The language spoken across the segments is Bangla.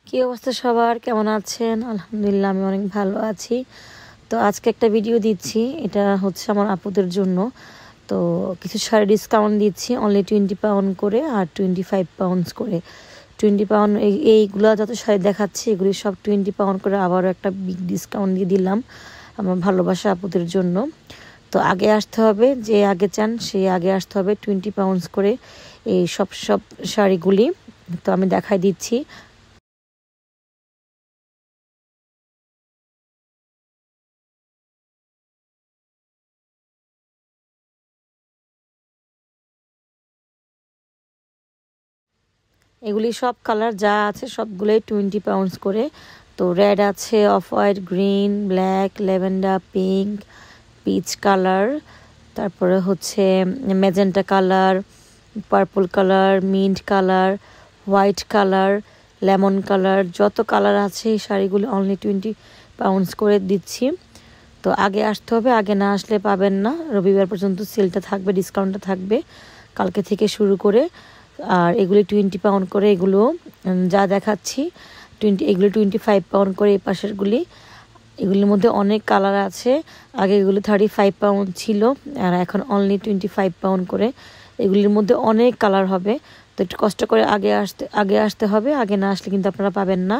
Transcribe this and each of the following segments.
কি অবস্থা সবার, কেমন আছেন? আলহামদুলিল্লাহ আমি অনেক ভালো আছি। তো আজকে একটা ভিডিও দিচ্ছি, এটা হচ্ছে আমার আপুদের জন্য। তো কিছু শাড়ি ডিসকাউন্ট দিচ্ছি, অনলি 20 পাউন্ড করে আর 25 পাউন্ডস করে। 20 পাউন্ড এইগুলো যত শাড়ি দেখাচ্ছি এগুলি সব 20 পাউন্ড করে। আবারও একটা বিগ ডিসকাউন্ট দিয়ে দিলাম আমার ভালোবাসা আপুদের জন্য। তো আগে আসতে হবে, যে আগে চান সে আগে আসতে হবে। 20 পাউন্ডস করে এই সব শাড়িগুলি তো আমি দেখাই দিচ্ছি। এগুলি সব কালার যা আছে সবগুলোই 20 পাউন্ডস করে। তো রেড আছে, off white, green, black, lavender, pink, peach colour, তারপরে হচ্ছে magenta colour, purple colour, mint colour, white colour, lemon colour, যত কালার আছে এই শাড়িগুলি অনলি 20 পাউন্ডস করে দিচ্ছি। তো আগে আসতে হবে, আগে না আসলে পাবেন না। রবিবার পর্যন্ত সেলটা থাকবে, ডিসকাউন্টটা থাকবে কালকে থেকে শুরু করে। আর এগুলি 20 পাউন্ড করে, এগুলো যা দেখাচ্ছি এগুলো 25 পাউন্ড করে। এই পাশেরগুলি, এগুলির মধ্যে অনেক কালার আছে। আগে এগুলো 35 পাউন্ড ছিল আর এখন অনলি 25 পাউন্ড করে। এগুলির মধ্যে অনেক কালার হবে, তো একটু কষ্ট করে আগে আসতে হবে, আগে না আসলে কিন্তু আপনারা পাবেন না।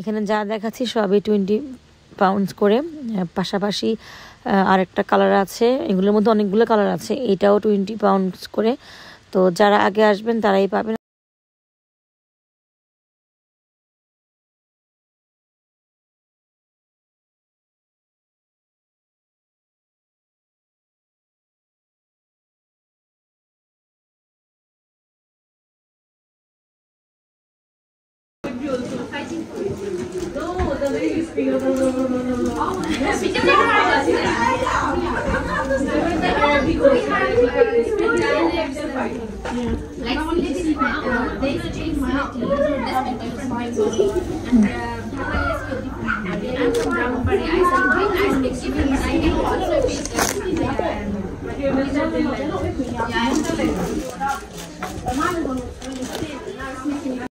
এখানে যা দেখাচ্ছি সবই 20 পাউন্ডস করে। পাশাপাশি আরেকটা কালার আছে, এগুলোর মধ্যে অনেকগুলো কালার আছে, এটাও 20 পাউন্ডস করে। তো যারা আগে আসবেন তারাই পাবেন। Like they change my team, so this with different vibes only. And Bhapalis with different vibes. I'm from Brahmapuri. I sell my ice mix. Even I can also make them. Yeah, I'm